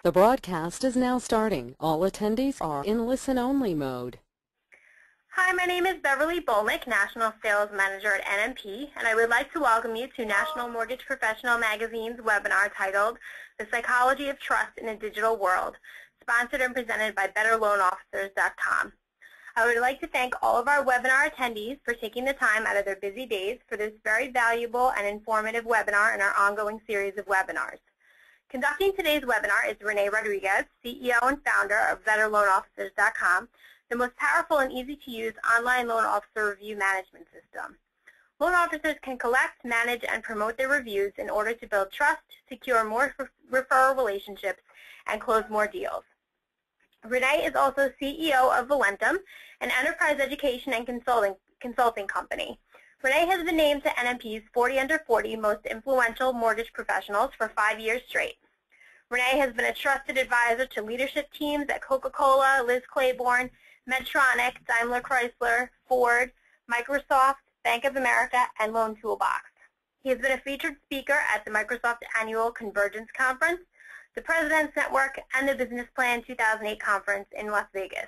The broadcast is now starting. All attendees are in listen-only mode. Hi, my name is Beverly Bolnick, National Sales Manager at NMP, and I would like to welcome you to National Mortgage Professional Magazine's webinar titled The Psychology of Trust in a Digital World, sponsored and presented by BetterLoanOfficers.com. I would like to thank all of our webinar attendees for taking the time out of their busy days for this very valuable and informative webinar in our ongoing series of webinars. Conducting today's webinar is Renee Rodriguez, CEO and founder of BetterLoanOfficers.com, the most powerful and easy-to-use online loan officer review management system. Loan officers can collect, manage, and promote their reviews in order to build trust, secure more referral relationships, and close more deals. Renee is also CEO of Valentum, an enterprise education and consulting company. Renee has been named to NMP's 40 Under 40 Most Influential Mortgage Professionals for 5 years straight. Renee has been a trusted advisor to leadership teams at Coca-Cola, Liz Claiborne, Medtronic, Daimler Chrysler, Ford, Microsoft, Bank of America, and Loan Toolbox. He has been a featured speaker at the Microsoft Annual Convergence Conference, the President's Network, and the Business Plan 2008 Conference in Las Vegas.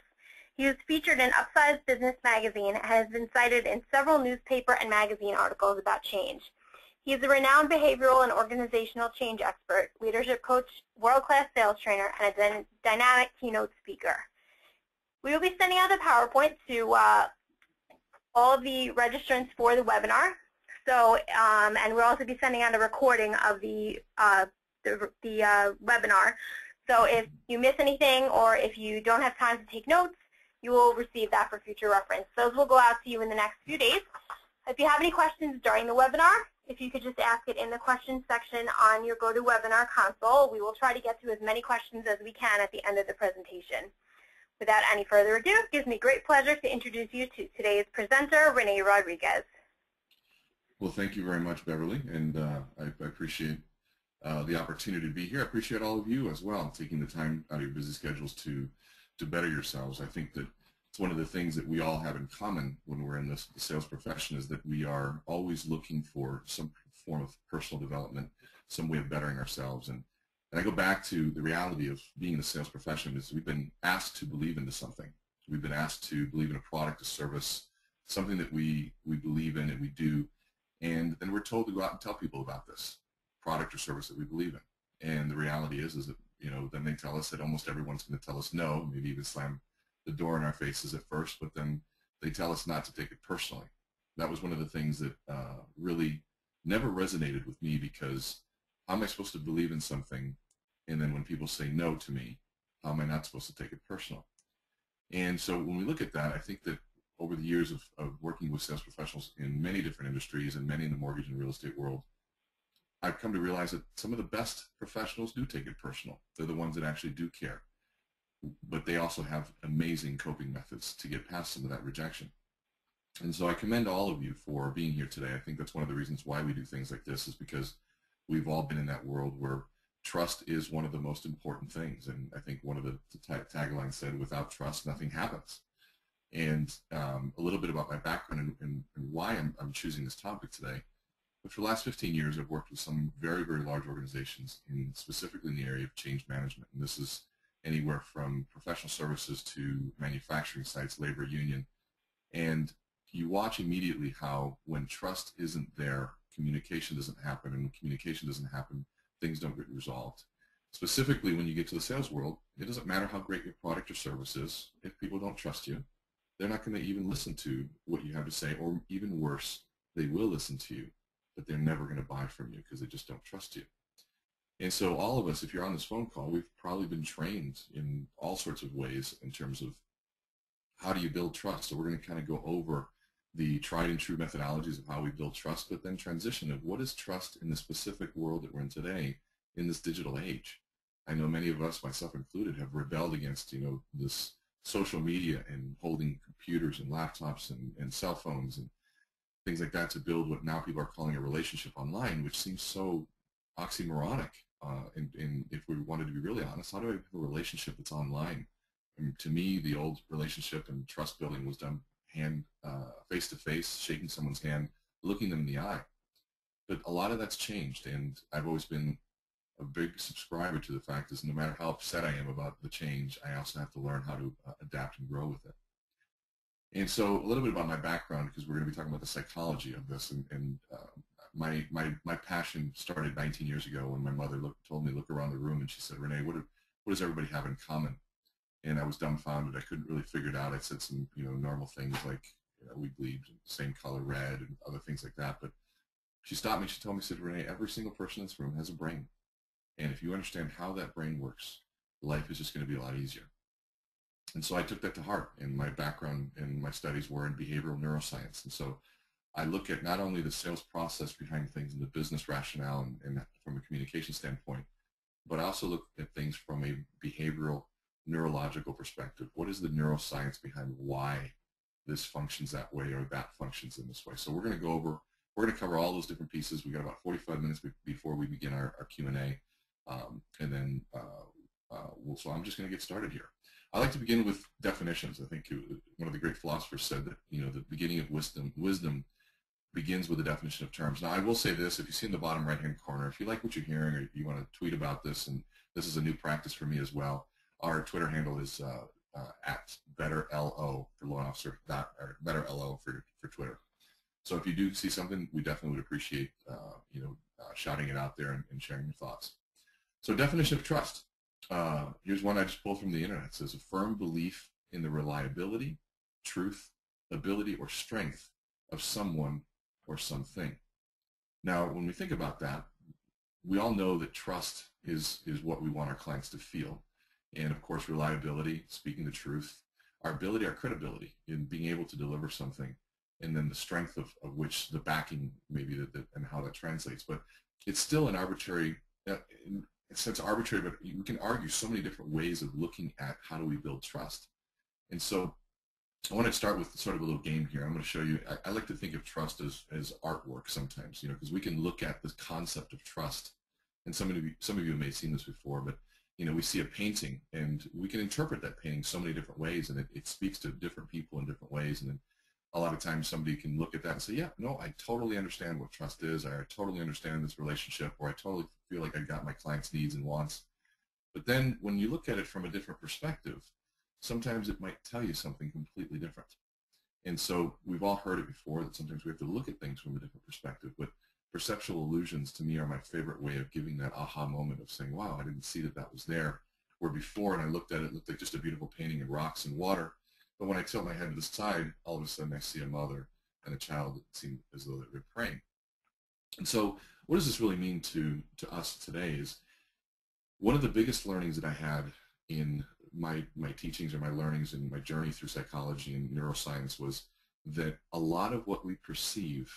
He was featured in Upsize Business Magazine and has been cited in several newspaper and magazine articles about change. He is a renowned behavioral and organizational change expert, leadership coach, world-class sales trainer, and a dynamic keynote speaker. We will be sending out the PowerPoint to all of the registrants for the webinar. So, and we'll also be sending out a recording of the webinar. So if you miss anything or if you don't have time to take notes, you will receive that for future reference. Those will go out to you in the next few days. If you have any questions during the webinar, if you could just ask it in the questions section on your GoToWebinar console, we will try to get to as many questions as we can at the end of the presentation. Without any further ado, it gives me great pleasure to introduce you to today's presenter, Renee Rodriguez. Well, thank you very much, Beverly, and I appreciate the opportunity to be here. I appreciate all of you as well, taking the time out of your busy schedules to better yourselves. I think that it's one of the things that we all have in common when we're in the sales profession is that we are always looking for some form of personal development, some way of bettering ourselves. And I go back to the reality of being in the sales profession is we've been asked to believe into something. We've been asked to believe in a product, a service, something that we believe in and we do. And then we're told to go out and tell people about this product or service that we believe in. And the reality is that, then they tell us that almost everyone's going to tell us no, maybe even slam the door in our faces at first, but then they tell us not to take it personally. That was one of the things that really never resonated with me, because how am I supposed to believe in something, and then when people say no to me, how am I not supposed to take it personal? And so when we look at that, I think that over the years of working with sales professionals in many different industries and many in the mortgage and real estate world, I've come to realize that some of the best professionals do take it personal. They're the ones that actually do care. But they also have amazing coping methods to get past some of that rejection. And so I commend all of you for being here today. I think that's one of the reasons why we do things like this, is because we've all been in that world where trust is one of the most important things. And I think one of the taglines said, without trust, nothing happens. And a little bit about my background and why I'm choosing this topic today. But for the last 15 years, I've worked with some very, very large organizations, specifically in the area of change management. And this is anywhere from professional services to manufacturing sites, labor union. And you watch immediately how when trust isn't there, communication doesn't happen. And when communication doesn't happen, things don't get resolved. Specifically, when you get to the sales world, it doesn't matter how great your product or service is. If people don't trust you, they're not going to even listen to what you have to say, or even worse, they will listen to you, but they're never going to buy from you because they just don't trust you. And so all of us, if you're on this phone call, we've probably been trained in all sorts of ways in terms of how do you build trust. So we're going to kind of go over the tried and true methodologies of how we build trust, but then transition of what is trust in the specific world that we're in today in this digital age. I know many of us, myself included, have rebelled against, this social media and holding computers and laptops and cell phones and things like that to build what now people are calling a relationship online, which seems so oxymoronic. And if we wanted to be really honest, how do I have a relationship that's online? And to me, the old relationship and trust building was done face to face, shaking someone's hand, looking them in the eye. But a lot of that's changed, and I've always been a big subscriber to the fact is no matter how upset I am about the change, I also have to learn how to adapt and grow with it. And so a little bit about my background, because we're going to be talking about the psychology of this. And my passion started 19 years ago when my mother told me, look around the room, and she said, Renee, what does everybody have in common? And I was dumbfounded. I couldn't really figure it out. I said some normal things like we bleed same color red and other things like that. But she stopped me. She told me, said, Renee, every single person in this room has a brain. And if you understand how that brain works, life is just going to be a lot easier. And so I took that to heart, and my background and my studies were in behavioral neuroscience. And so I look at not only the sales process behind things and the business rationale and from a communication standpoint, but I also look at things from a behavioral neurological perspective. What is the neuroscience behind why this functions that way or that functions in this way? So we're going to cover all those different pieces. We got about 45 minutes before we begin our Q&A. And then so I'm just going to get started here. I like to begin with definitions. I think one of the great philosophers said that the beginning of wisdom begins with the definition of terms. Now I will say this: if you see in the bottom right-hand corner, if you like what you're hearing or you want to tweet about this, and this is a new practice for me as well, our Twitter handle is at BetterLO for loan officer or BetterLO for Twitter. So if you do see something, we definitely would appreciate shouting it out there and sharing your thoughts. So definition of trust. Here's one I just pulled from the internet. It says a firm belief in the reliability, truth, ability, or strength of someone or something. Now, when we think about that, we all know that trust is what we want our clients to feel. And of course, reliability, speaking the truth, our ability, our credibility in being able to deliver something, and then the strength of which the backing maybe and how that translates. But it's still an arbitrary, it's arbitrary, but we can argue so many different ways of looking at how do we build trust. And so I want to start with sort of a little game here. I'm going to show you, I like to think of trust as artwork sometimes, because we can look at this concept of trust. And some of you may have seen this before, but we see a painting and we can interpret that painting so many different ways, and it speaks to different people in different ways. And then a lot of times somebody can look at that and say, yeah, no, I totally understand what trust is. I totally understand this relationship, or I totally feel like I got my client's needs and wants. But then when you look at it from a different perspective, sometimes it might tell you something completely different. And so we've all heard it before that sometimes we have to look at things from a different perspective. But perceptual illusions, to me, are my favorite way of giving that aha moment of saying, wow, I didn't see that was there. Where before, and I looked at it, it looked like just a beautiful painting in rocks and water. But when I tilt my head to the side, all of a sudden I see a mother and a child that seem as though they're praying. And so what does this really mean to us today is one of the biggest learnings that I had in my teachings or my learnings and my journey through psychology and neuroscience was that a lot of what we perceive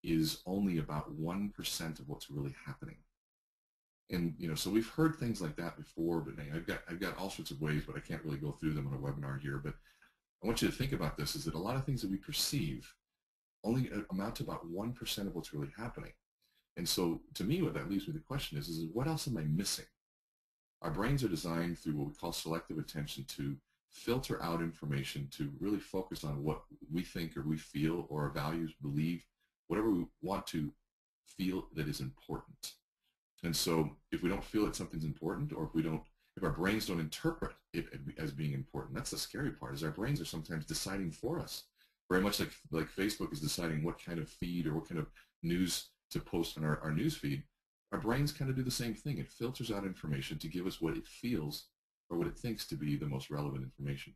is only about 1% of what's really happening. And so we've heard things like that before, but I've got all sorts of ways, but I can't really go through them on a webinar here. But I want you to think about this: is that a lot of things that we perceive only amount to about 1% of what's really happening. And so, to me, what that leaves me the question is what else am I missing? Our brains are designed through what we call selective attention to filter out information, to really focus on what we think or we feel or our values, believe, whatever we want to feel that is important. And so if we don't feel that something's important, or if our brains don't interpret it as being important, that's the scary part, is our brains are sometimes deciding for us. Very much like Facebook is deciding what kind of feed or what kind of news to post on our news feed. Our brains kind of do the same thing. It filters out information to give us what it feels or what it thinks to be the most relevant information.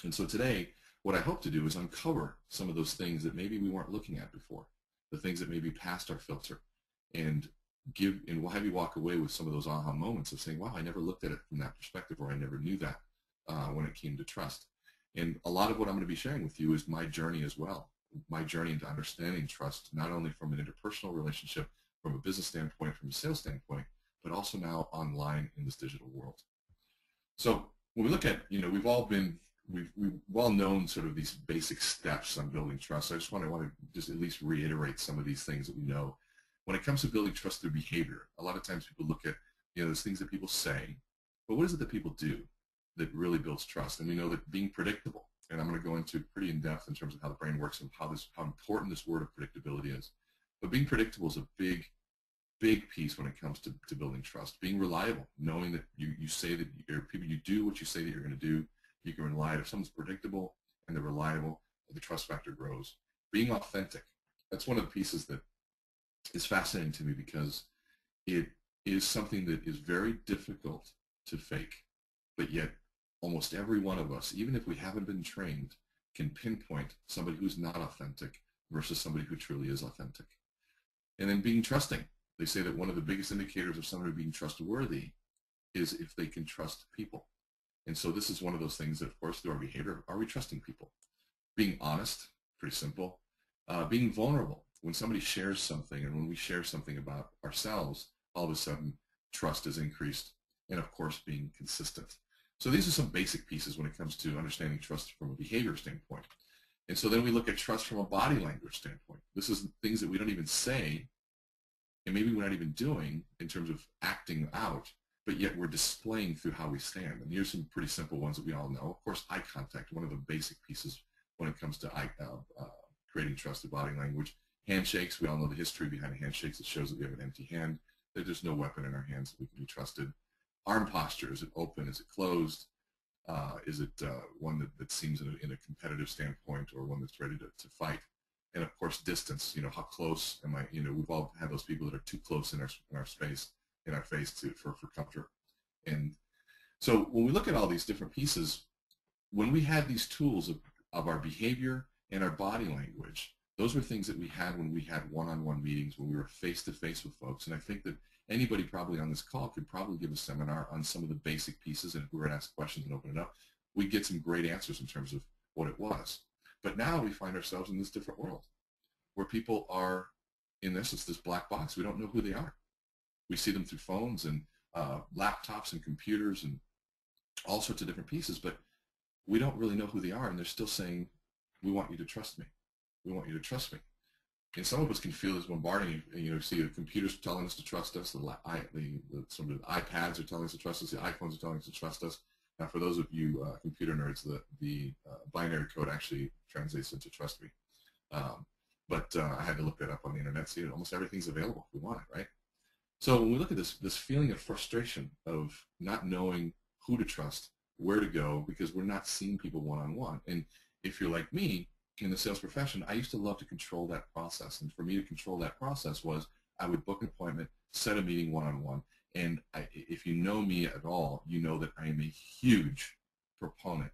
And so today, what I hope to do is uncover some of those things that maybe we weren't looking at before, the things that may be past our filter, and we'll have you walk away with some of those aha moments of saying, wow, I never looked at it from that perspective, or I never knew that when it came to trust. And a lot of what I'm going to be sharing with you is my journey as well, my journey into understanding trust, not only from an interpersonal relationship, from a business standpoint, from a sales standpoint, but also now online in this digital world. So when we look at, we've all known sort of these basic steps on building trust. So I just want to just at least reiterate some of these things that we know. When it comes to building trust through behavior, a lot of times people look at, there's things that people say, but what is it that people do that really builds trust? And we know that being predictable, and I'm going to go into pretty in depth in terms of how the brain works and how important this word of predictability is. But being predictable is a big big piece when it comes to building trust. Being reliable, knowing that you say that people, you do what you say that you're going to do. You can rely. If someone's predictable and they're reliable, the trust factor grows. Being authentic. That's one of the pieces that is fascinating to me, because it is something that is very difficult to fake, but yet almost every one of us, even if we haven't been trained, can pinpoint somebody who's not authentic versus somebody who truly is authentic. And then being trusting. They say that one of the biggest indicators of somebody being trustworthy is if they can trust people. And so this is one of those things that, of course, through our behavior, are we trusting people? Being honest, pretty simple. Being vulnerable. When somebody shares something, and when we share something about ourselves, all of a sudden trust is increased. And of course, being consistent. So these are some basic pieces when it comes to understanding trust from a behavior standpoint. And so then we look at trust from a body language standpoint. This is things that we don't even say, and maybe we're not even doing in terms of acting out, but yet we're displaying through how we stand. And here's some pretty simple ones that we all know. Of course, eye contact, one of the basic pieces when it comes to creating trusted body language. Handshakes, we all know the history behind handshakes. It shows that we have an empty hand, that there's no weapon in our hands, that we can be trusted. Arm posture, is it open, is it closed? Is it one that seems in a competitive standpoint, or one that's ready to fight? And of course, distance, how close am I? We've all had those people that are too close in our space, in our face for comfort. And so when we look at all these different pieces, when we had these tools of our behavior and our body language, those were things that we had when we had one-on-one meetings, when we were face-to-face with folks. And I think that anybody probably on this call could probably give a seminar on some of the basic pieces, and if we were to ask questions and open it up, we'd get some great answers in terms of what it was. But now we find ourselves in this different world where people are, in essence, this black box. We don't know who they are. We see them through phones and laptops and computers and all sorts of different pieces, but we don't really know who they are, and they're still saying, we want you to trust me. We want you to trust me. And some of us can feel this bombarding. See the computers telling us to trust us, some of the iPads are telling us to trust us, the iPhones are telling us to trust us. Now, for those of you computer nerds, the binary code actually translates into trust me. But I had to look that up on the internet. See, almost everything's available if we want it, right? So when we look at this feeling of frustration of not knowing who to trust, where to go, because we're not seeing people one-on-one. And if you're like me, in the sales profession, I used to love to control that process. And for me to control that process was I would book an appointment, set a meeting one-on-one. And if you know me at all, you know that I am a huge proponent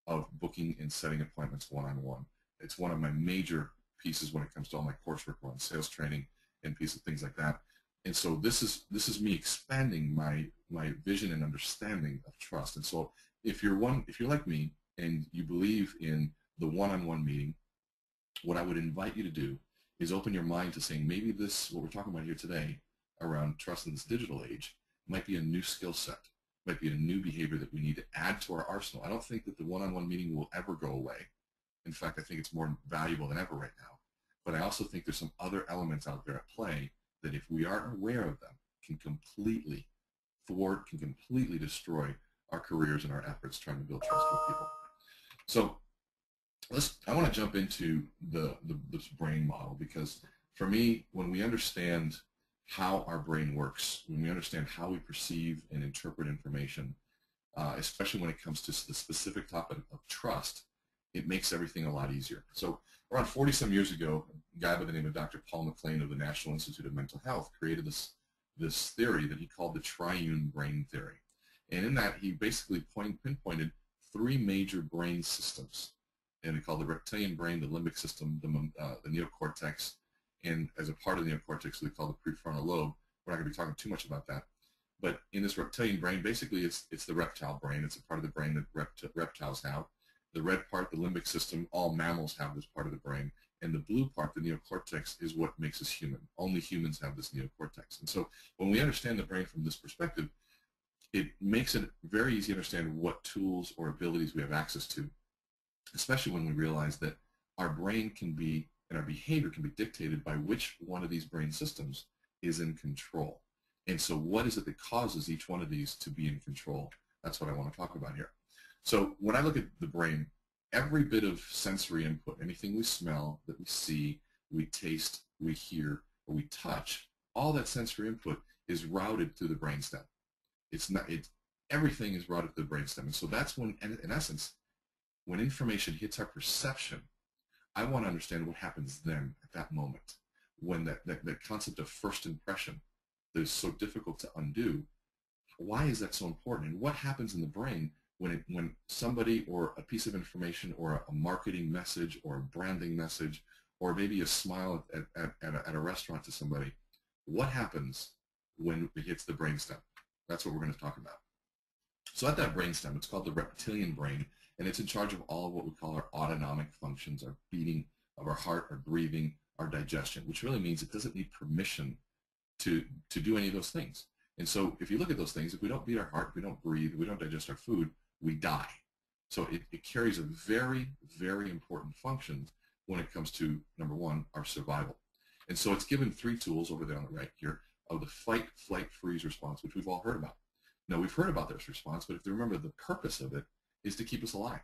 of booking and setting appointments one-on-one. It's one of my major pieces when it comes to all my coursework on sales training and things like that. And so this is me expanding my vision and understanding of trust. And so if you're like me and you believe in the one-on-one meeting, what I would invite you to do is open your mind to saying maybe what we're talking about here today around trust in this digital age might be a new skill set, might be a new behavior that we need to add to our arsenal. I don't think that the one-on-one meeting will ever go away. In fact, I think it's more valuable than ever right now. But I also think there's some other elements out there at play that if we aren't aware of them can completely thwart, can completely destroy our careers and our efforts trying to build trust with people. So I want to jump into this brain model, because for me, when we understand how our brain works, when we understand how we perceive and interpret information, especially when it comes to the specific topic of trust, it makes everything a lot easier. So around 40-some years ago, a guy by the name of Dr. Paul McLean of the National Institute of Mental Health created this theory that he called the TRIUNE brain theory. And in that, he basically pinpointed three major brain systems. And we call the reptilian brain, the limbic system, the neocortex, and as a part of the neocortex, we call the prefrontal lobe. We're not going to be talking too much about that. But in this reptilian brain, basically it's the reptile brain. It's a part of the brain that reptiles have. The red part, the limbic system, all mammals have this part of the brain. And the blue part, the neocortex, is what makes us human. Only humans have this neocortex. And so when we understand the brain from this perspective, it makes it very easy to understand what tools or abilities we have access to, especially when we realize that our brain can be, and our behavior can be dictated by which one of these brain systems is in control. And so what is it that causes each one of these to be in control? That's what I want to talk about here. So when I look at the brain, every bit of sensory input, anything we smell, that we see, we taste, we hear, or we touch, all that sensory input is routed through the brainstem. Everything is routed through the brainstem. And so that's when, in essence, when information hits our perception, I want to understand what happens then at that moment, when that concept of first impression that is so difficult to undo. Why is that so important? And what happens in the brain when somebody or a piece of information or a marketing message or a branding message or maybe a smile at a restaurant to somebody, what happens when it hits the brainstem? That's what we're going to talk about. So at that brainstem, it's called the reptilian brain, and it's in charge of all of what we call our autonomic functions, our beating of our heart, our breathing, our digestion, which really means it doesn't need permission to do any of those things. And so if you look at those things, if we don't beat our heart, if we don't breathe, if we don't digest our food, we die. So it carries a very, very important function when it comes to, number one, our survival. And so it's given 3 tools over there on the right here of the fight, flight, freeze response, which we've all heard about. Now, we've heard about this response, but if you remember, the purpose of it is to keep us alive.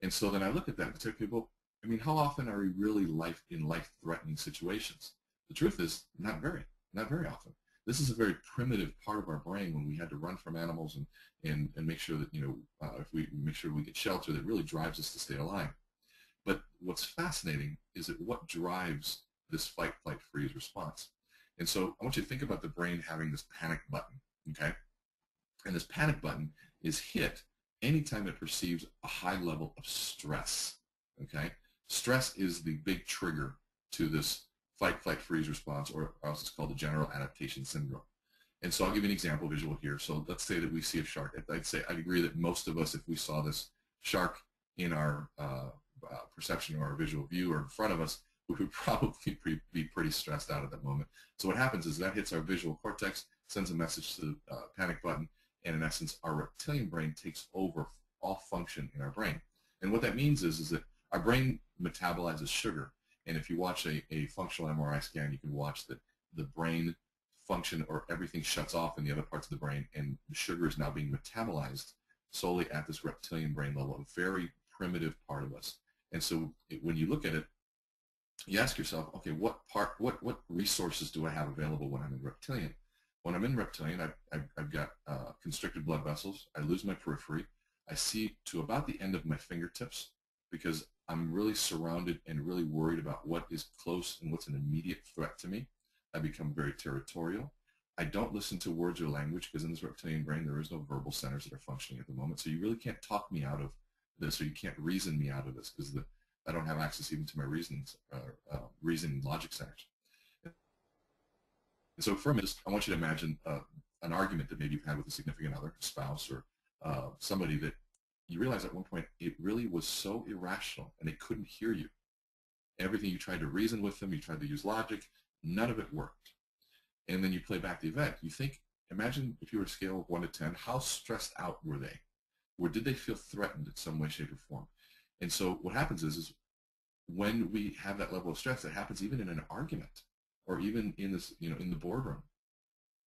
And so then I look at that and say, okay, well, I mean, how often are we really in life-threatening situations? The truth is, not very often. This is a very primitive part of our brain when we had to run from animals and make sure that, if we make sure we get shelter, that really drives us to stay alive. But what's fascinating is that what drives this fight, flight, freeze response. And so I want you to think about the brain having this panic button, okay? And this panic button is hit anytime it perceives a high level of stress, okay? Stress is the big trigger to this fight, flight, freeze response, or else it's called the general adaptation syndrome. And so I'll give you an example visual here. So let's say that we see a shark. I'd agree that most of us, if we saw this shark in our perception or our visual view or in front of us, we would probably be pretty stressed out at that moment. So what happens is that hits our visual cortex, sends a message to the panic button, and in essence, our reptilian brain takes over all function in our brain. And what that means is that our brain metabolizes sugar. And if you watch a functional MRI scan, you can watch that the brain function or everything shuts off in the other parts of the brain, and the sugar is now being metabolized solely at this reptilian brain level, a very primitive part of us. And so when you look at it, you ask yourself, okay, what resources do I have available when I'm in reptilian? When I'm in reptilian, I've got constricted blood vessels. I lose my periphery. I see to about the end of my fingertips because I'm really surrounded and really worried about what is close and what's an immediate threat to me. I become very territorial. I don't listen to words or language because in this reptilian brain there is no verbal centers that are functioning at the moment. So you really can't talk me out of this, or you can't reason me out of this because I don't have access even to my reasoning logic centers. And so for a minute, I want you to imagine an argument that maybe you've had with a significant other, a spouse, or somebody that you realize at one point it really was so irrational and they couldn't hear you. Everything you tried to reason with them, you tried to use logic, none of it worked. And then you play back the event. You think, imagine if you were a scale of 1 to 10, how stressed out were they? Or did they feel threatened in some way, shape, or form? And so what happens is when we have that level of stress, it happens even in an argument or even in this, in the boardroom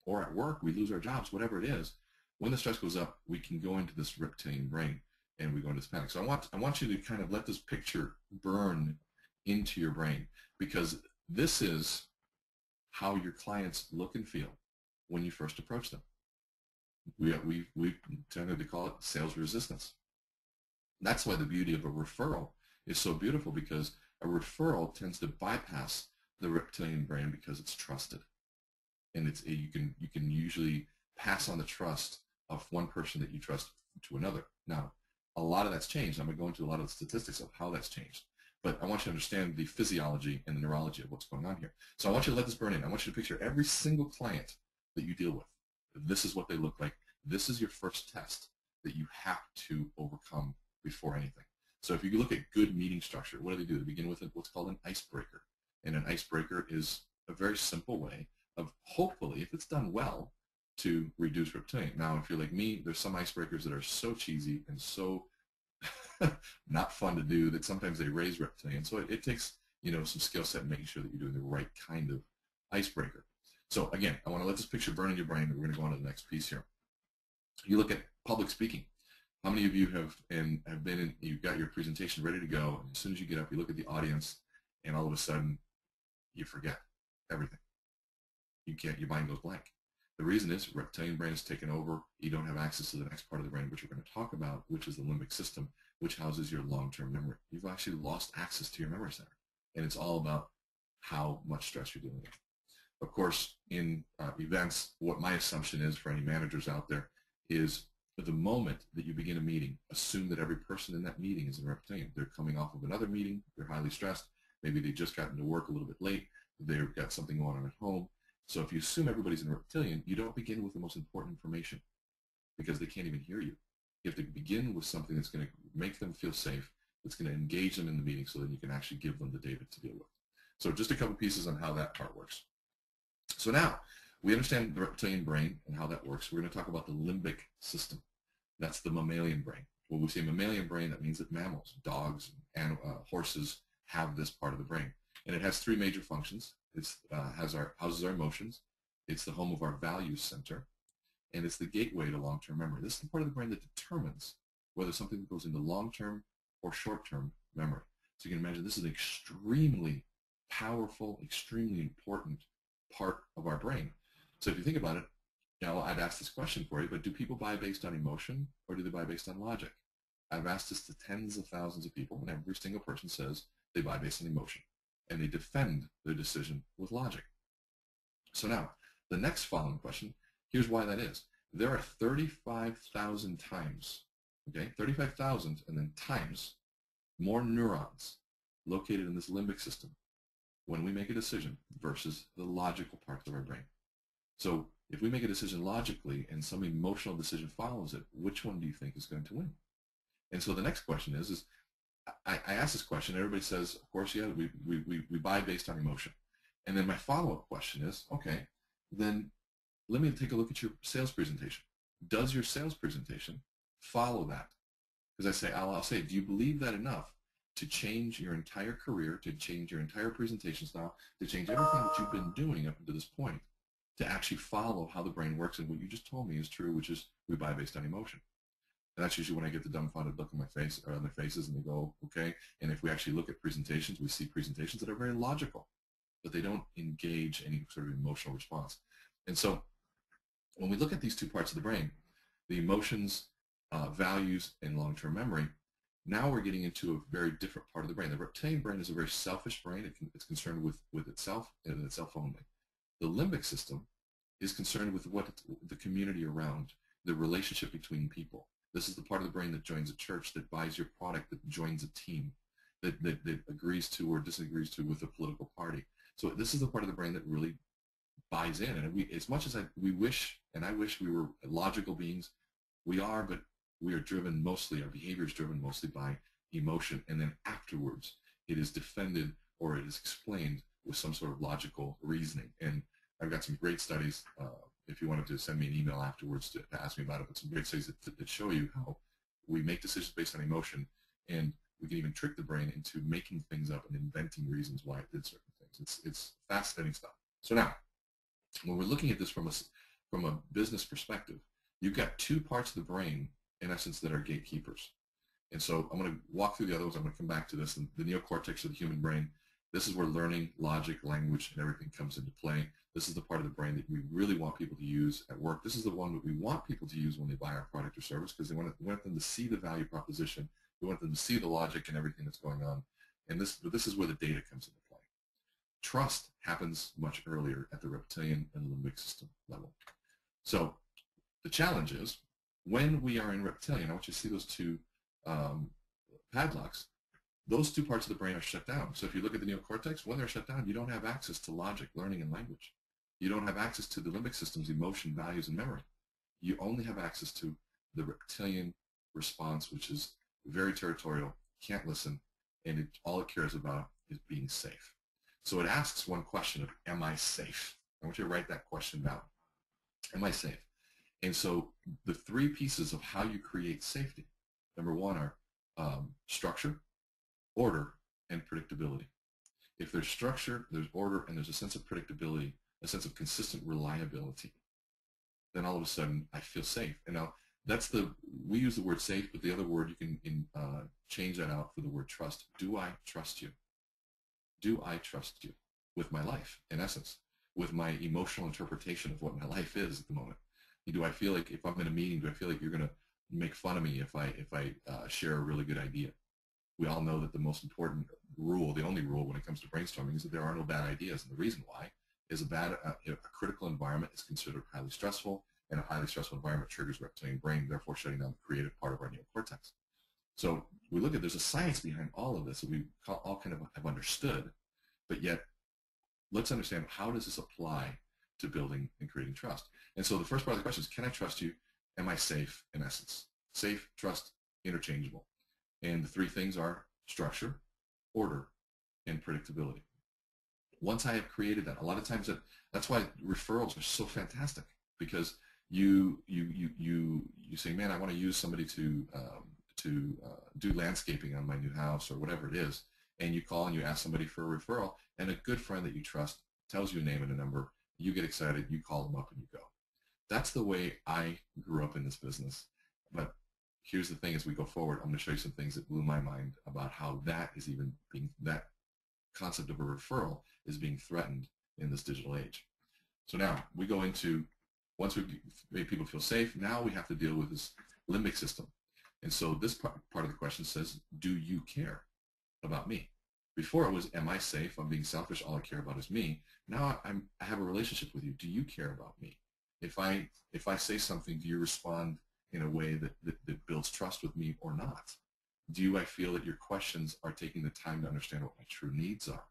or at work, we lose our jobs, whatever it is. When the stress goes up, we can go into this reptilian brain and we go into this panic. So I want you to kind of let this picture burn into your brain, because this is how your clients look and feel when you first approach them. We've tended to call it sales resistance. That's why the beauty of a referral is so beautiful, because a referral tends to bypass the reptilian brain because it's trusted, and you can usually pass on the trust of one person that you trust to another. Now, a lot of that's changed. I'm going to go into a lot of the statistics of how that's changed, but I want you to understand the physiology and the neurology of what's going on here. So I want you to let this burn in. I want you to picture every single client that you deal with. This is what they look like. This is your first test that you have to overcome before anything. So if you look at good meeting structure, what do? They begin with what's called an icebreaker. And an icebreaker is a very simple way of, hopefully, if it's done well, to reduce reptilian. Now, if you're like me, there's some icebreakers that are so cheesy and so not fun to do that sometimes they raise reptilian. So it takes some skill set in making sure that you're doing the right kind of icebreaker. So again, I want to let this picture burn in your brain, and we're going to go on to the next piece here. You look at public speaking. How many of you you've got your presentation ready to go, and as soon as you get up, you look at the audience, and all of a sudden, you forget everything. your mind goes blank. The reason is reptilian brain is taken over. You don't have access to the next part of the brain, which we're going to talk about, which is the limbic system, which houses your long-term memory. You've actually lost access to your memory center, and it's all about how much stress you're dealing with. Of course, in events, what my assumption is for any managers out there is the moment that you begin a meeting, assume that every person in that meeting is in reptilian. They're coming off of another meeting. They're highly stressed. Maybe they just got into work a little bit late. They've got something going on at home. So if you assume everybody's in reptilian, you don't begin with the most important information because they can't even hear you. You have to begin with something that's going to make them feel safe, that's going to engage them in the meeting so that you can actually give them the data to deal with. So just a couple pieces on how that part works. So now we understand the reptilian brain and how that works. We're going to talk about the limbic system. That's the mammalian brain. When we say mammalian brain, that means that mammals, dogs, and horses have this part of the brain. And it has three major functions. It houses our emotions. It's the home of our values center. And it's the gateway to long-term memory. This is the part of the brain that determines whether something goes into long-term or short-term memory. So you can imagine this is an extremely powerful, extremely important part of our brain. So if you think about it, now I'd ask this question for you, but do people buy based on emotion or do they buy based on logic? I've asked this to tens of thousands of people, and every single person says they buy based on emotion, and they defend their decision with logic. So now, the next following question, here's why that is. There are 35,000 times, okay, 35,000 and then times more neurons located in this limbic system when we make a decision versus the logical parts of our brain. So if we make a decision logically and some emotional decision follows it, which one do you think is going to win? And so the next question is I ask this question, everybody says, of course, yeah, we buy based on emotion. And then my follow-up question is, okay, then let me take a look at your sales presentation. Does your sales presentation follow that? Because I'll say, do you believe that enough to change your entire career, to change your entire presentation style, to change everything that you've been doing up to this point, to actually follow how the brain works? And what you just told me is true, which is we buy based on emotion. And that's usually when I get the dumbfounded look on my face or on their faces, and they go, okay. And if we actually look at presentations, we see presentations that are very logical, but they don't engage any sort of emotional response. And so when we look at these two parts of the brain, the emotions, values, and long-term memory, now we're getting into a very different part of the brain. The reptilian brain is a very selfish brain. It's concerned with itself and itself only. The limbic system is concerned with what the community around, the relationship between people. This is the part of the brain that joins a church, that buys your product, that joins a team, that agrees to or disagrees to with a political party. So this is the part of the brain that really buys in. And as much as we wish, and I wish we were logical beings, we are, but we are driven mostly, our behavior is driven mostly by emotion, and then afterwards it is defended or it is explained with some sort of logical reasoning. And I've got some great studies, if you wanted to send me an email afterwards to ask me about it, but some great studies that show you how we make decisions based on emotion, and we can even trick the brain into making things up and inventing reasons why it did certain things. It's fascinating stuff. So now, when we're looking at this from a business perspective, you've got two parts of the brain, in essence, that are gatekeepers. And so I'm going to walk through the other ones. I'm going to come back to this. And the neocortex of the human brain, this is where learning, logic, language, and everything comes into play. This is the part of the brain that we really want people to use at work. This is the one that we want people to use when they buy our product or service, because we want them to see the value proposition. We want them to see the logic and everything that's going on. And this is where the data comes into play. Trust happens much earlier at the reptilian and limbic system level. So the challenge is, when we are in reptilian, I want you to see those two padlocks. Those two parts of the brain are shut down. So if you look at the neocortex, when they're shut down, you don't have access to logic, learning, and language. You don't have access to the limbic system's emotion, values, and memory. You only have access to the reptilian response, which is very territorial, can't listen, and all it cares about is being safe. So it asks one question of, am I safe? I want you to write that question down. Am I safe? And so the three pieces of how you create safety, number one, are structure, order, and predictability. If there's structure, there's order, and there's a sense of predictability, a sense of consistent reliability, then all of a sudden I feel safe. And now we use the word safe, but the other word you can change that out for the word trust. Do I trust you? Do I trust you with my life, in essence? with my emotional interpretation of what my life is at the moment? Do I feel like if I'm in a meeting, do I feel like you're going to make fun of me if I share a really good idea? We all know that the most important rule, the only rule when it comes to brainstorming, is that there are no bad ideas. And the reason why is a critical environment is considered highly stressful, and a highly stressful environment triggers the reptilian brain, therefore shutting down the creative part of our neocortex. So we look at, there's a science behind all of this that we all kind of have understood, but yet let's understand, how does this apply to building and creating trust? And so the first part of the question is, can I trust you? Am I safe, in essence? Safe, trust, interchangeable. And the three things are structure, order, and predictability. Once I have created that, a lot of times that's why referrals are so fantastic, because you say, man, I want to use somebody to do landscaping on my new house or whatever it is, and you call and you ask somebody for a referral, and a good friend that you trust tells you a name and a number, you get excited, you call them up and you go. That's the way I grew up in this business. But here's the thing, as we go forward, I'm going to show you some things that blew my mind about how that is even being, that concept of a referral is being threatened in this digital age. So now we go into, once we've made people feel safe, now we have to deal with this limbic system. And so this part of the question says, do you care about me? Before it was, am I safe? I'm being selfish. All I care about is me. Now I have a relationship with you. Do you care about me? If I say something, do you respond in a way that builds trust with me or not? Do I feel that your questions are taking the time to understand what my true needs are?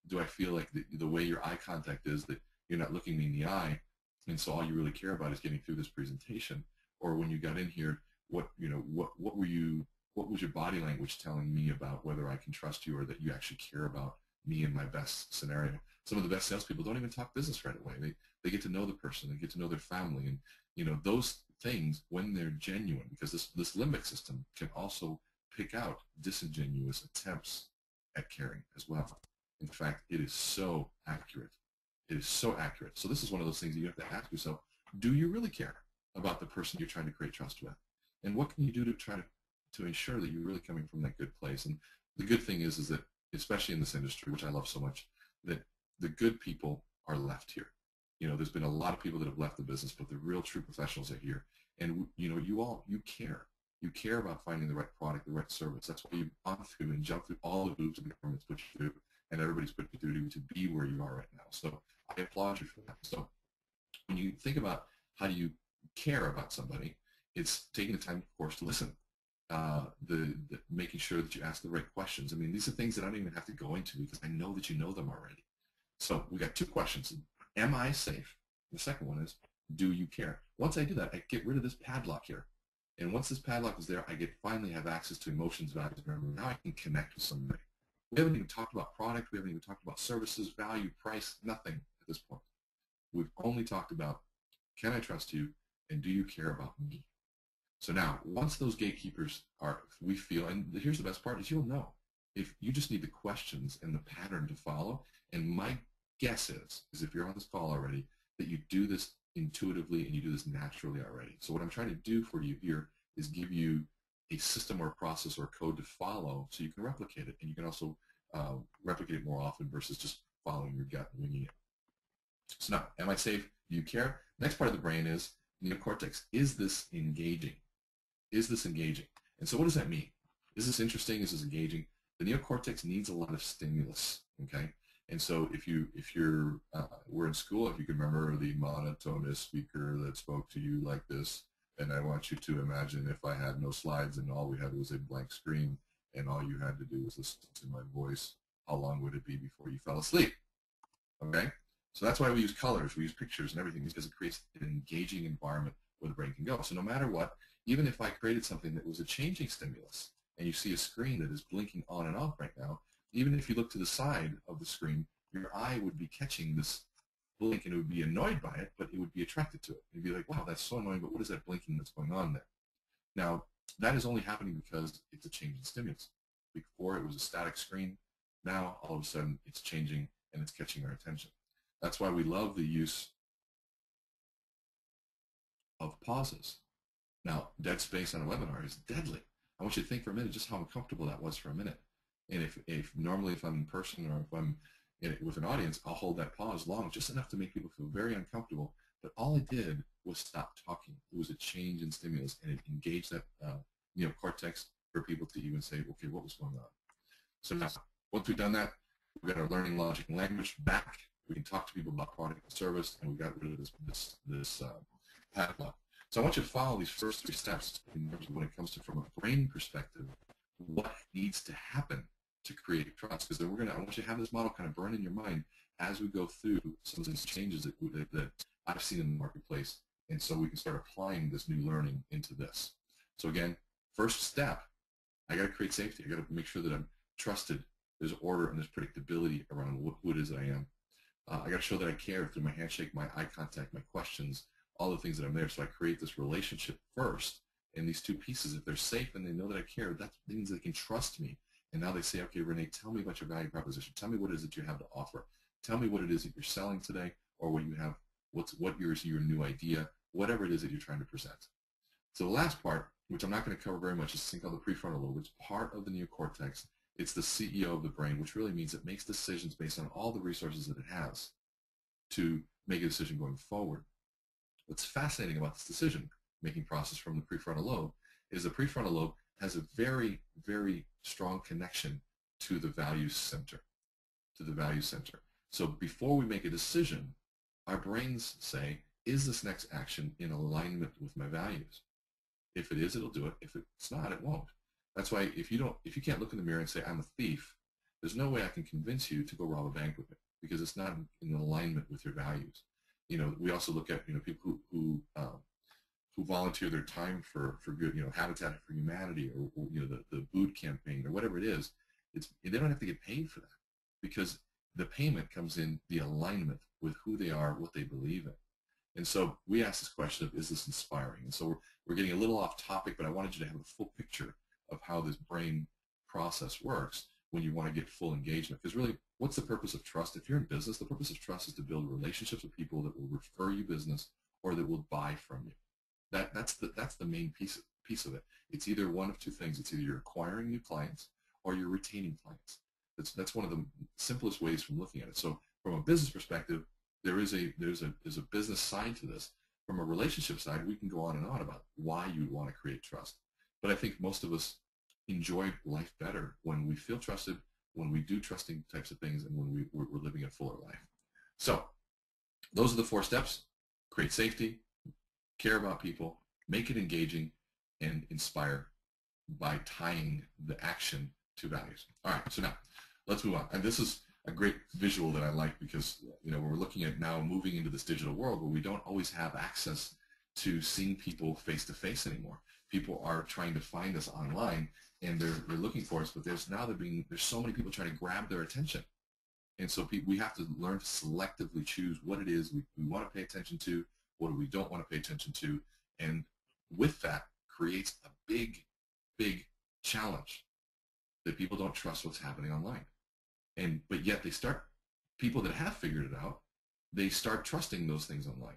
Do I feel like the way your eye contact is, that you're not looking me in the eye, and so all you really care about is getting through this presentation? Or when you got in here, what was your body language telling me about whether I can trust you, or that you actually care about me in my best scenario? Some of the best salespeople don't even talk business right away. They get to know the person, they get to know their family, and those things, when they're genuine, because this limbic system can also pick out disingenuous attempts at caring as well. In fact, it is so accurate. It is so accurate. So this is one of those things that you have to ask yourself, do you really care about the person you're trying to create trust with? And what can you do to try to ensure that you're really coming from that good place? And the good thing is that, especially in this industry, which I love so much, that the good people are left here. There's been a lot of people that have left the business, but the real true professionals are here. And you care. You care about finding the right product, the right service. That's why you've gone through and jumped through all the hoops that the government's put you through, and everybody's put you through to be where you are right now. So I applaud you for that. So when you think about how do you care about somebody, it's taking the time, of course, to listen. Making sure that you ask the right questions. I mean, these are things that I don't even have to go into, because I know that you know them already. So we got two questions. Am I safe? The second one is, do you care? Once I do that, I get rid of this padlock here. And once this padlock is there, I finally have access to emotions, values, and memory. Now I can connect with somebody. We haven't even talked about product. We haven't even talked about services, value, price, nothing at this point. We've only talked about, can I trust you, and do you care about me? So now, once those gatekeepers we feel, and here's the best part, is you'll know. If you just need the questions and the pattern to follow, and my guess is if you're on this call already, that you do this intuitively and you do this naturally already. So what I'm trying to do for you here is give you a system or a process or a code to follow so you can replicate it, and you can also replicate it more often versus just following your gut and winging it. So now, am I safe? Do you care? Next part of the brain is neocortex. Is this engaging? Is this engaging? And so what does that mean? Is this interesting? Is this engaging? The neocortex needs a lot of stimulus, okay? And so if you're we're in school, if you can remember the monotonous speaker that spoke to you like this, and I want you to imagine if I had no slides and all we had was a blank screen and all you had to do was listen to my voice, how long would it be before you fell asleep? Okay? So that's why we use colors, we use pictures and everything, because it creates an engaging environment where the brain can go. So no matter what, even if I created something that was a changing stimulus, and you see a screen that is blinking on and off right now, even if you look to the side of the screen, your eye would be catching this blink, and it would be annoyed by it, but it would be attracted to it. You'd be like, wow, that's so annoying, but what is that blinking that's going on there? Now, that is only happening because it's a change in stimulus. Before it was a static screen. Now, all of a sudden, it's changing and it's catching our attention. That's why we love the use of pauses. Now, dead space on a webinar is deadly. I want you to think for a minute just how uncomfortable that was for a minute. And if normally if I'm in person, or if I'm with an audience, I'll hold that pause long, just enough to make people feel very uncomfortable. But all I did was stop talking. It was a change in stimulus, and it engaged that cortex for people to even say, okay, what was going on? So now, once we've done that, we've got our learning, logic, and language back. We can talk to people about product and service, and we got rid of this padlock. So I want you to follow these first 3 steps in terms of when it comes to, from a brain perspective, what needs to happen to create trust. Because then I want you to have this model kind of burn in your mind as we go through some of these changes that I've seen in the marketplace, and so we can start applying this new learning into this. So again, first step, I got to create safety. I got to make sure that I'm trusted. There's order and there's predictability around who it is that I am. I got to show that I care through my handshake, my eye contact, my questions, all the things that I'm there. So I create this relationship first. And these 2 pieces, if they're safe and they know that I care, that means they can trust me. And now they say, okay, Renee, tell me about your value proposition. Tell me what it is that you have to offer. Tell me what it is that you're selling today, or what you have, what your new idea, whatever it is that you're trying to present. So the last part, which I'm not going to cover very much, is something called the prefrontal lobe. It's part of the neocortex. It's the CEO of the brain, which really means it makes decisions based on all the resources that it has to make a decision going forward. What's fascinating about this decision-making process from the prefrontal lobe is the prefrontal lobe has a very, very strong connection to the values center, So before we make a decision, our brains say, is this next action in alignment with my values? If it is, it'll do it. If it's not, it won't. That's why if you can't look in the mirror and say, I'm a thief, there's no way I can convince you to go rob a bank with me, because it's not in alignment with your values. We also look at people who volunteer their time for good, Habitat for Humanity, or the food campaign, or whatever it is. They don't have to get paid for that, because the payment comes in the alignment with who they are, what they believe in. And so we ask this question of, is this inspiring? And so we're getting a little off topic, but I wanted you to have a full picture of how this brain process works when you want to get full engagement. Because really, what's the purpose of trust? If you're in business, the purpose of trust is to build relationships with people that will refer you business or that will buy from you. That's the main piece of it. It's either one of 2 things. It's either you're acquiring new clients or you're retaining clients. That's one of the simplest ways from looking at it. So from a business perspective, there's a business side to this. From a relationship side, we can go on and on about why you'd want to create trust. But I think most of us enjoy life better when we feel trusted, when we do trusting types of things, and when we're living a fuller life. So those are the 4 steps. Create safety, care about people, make it engaging, and inspire by tying the action to values. All right, so now let's move on. And this is a great visual that I like, because we're looking at now moving into this digital world where we don't always have access to seeing people face to face anymore. People are trying to find us online, and they're looking for us, but there's so many people trying to grab their attention. And so we have to learn to selectively choose what it is we want to pay attention to, what we don't want to pay attention to, and with that creates a big, big challenge that people don't trust what's happening online. But yet people that have figured it out, they start trusting those things online.